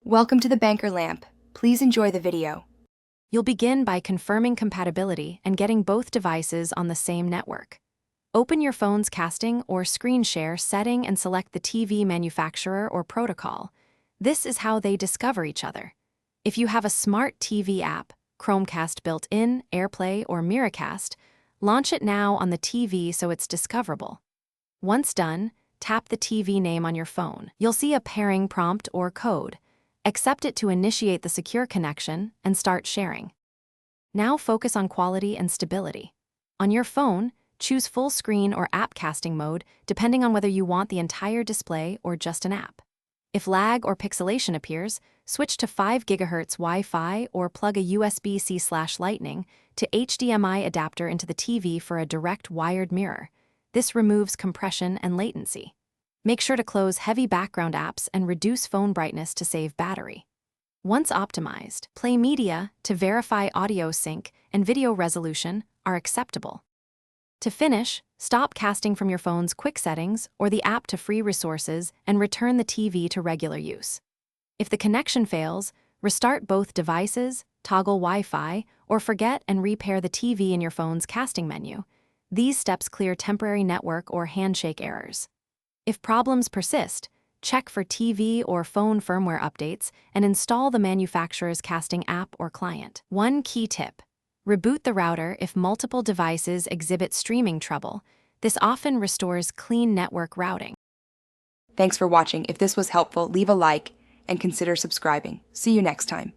Welcome to the Banker Lamp. Please enjoy the video. You'll begin by confirming compatibility and getting both devices on the same network. Open your phone's casting or screen share setting and select the TV manufacturer or protocol. This is how they discover each other. If you have a smart TV app, Chromecast built-in, AirPlay, or Miracast, launch it now on the TV so it's discoverable. Once done, tap the TV name on your phone. You'll see a pairing prompt or code. Accept it to initiate the secure connection and start sharing. Now focus on quality and stability. On your phone, choose full screen or app casting mode depending on whether you want the entire display or just an app. If lag or pixelation appears, switch to 5 GHz Wi-Fi or plug a USB-C/Lightning to HDMI adapter into the TV for a direct wired mirror. This removes compression and latency. Make sure to close heavy background apps and reduce phone brightness to save battery. Once optimized, play media to verify audio sync and video resolution are acceptable. To finish, stop casting from your phone's quick settings or the app to free resources and return the TV to regular use. If the connection fails, restart both devices, toggle Wi-Fi, or forget and repair the TV in your phone's casting menu. These steps clear temporary network or handshake errors. If problems persist, check for TV or phone firmware updates and install the manufacturer's casting app or client. One key tip: reboot the router if multiple devices exhibit streaming trouble. This often restores clean network routing. Thanks for watching. If this was helpful, leave a like and consider subscribing. See you next time.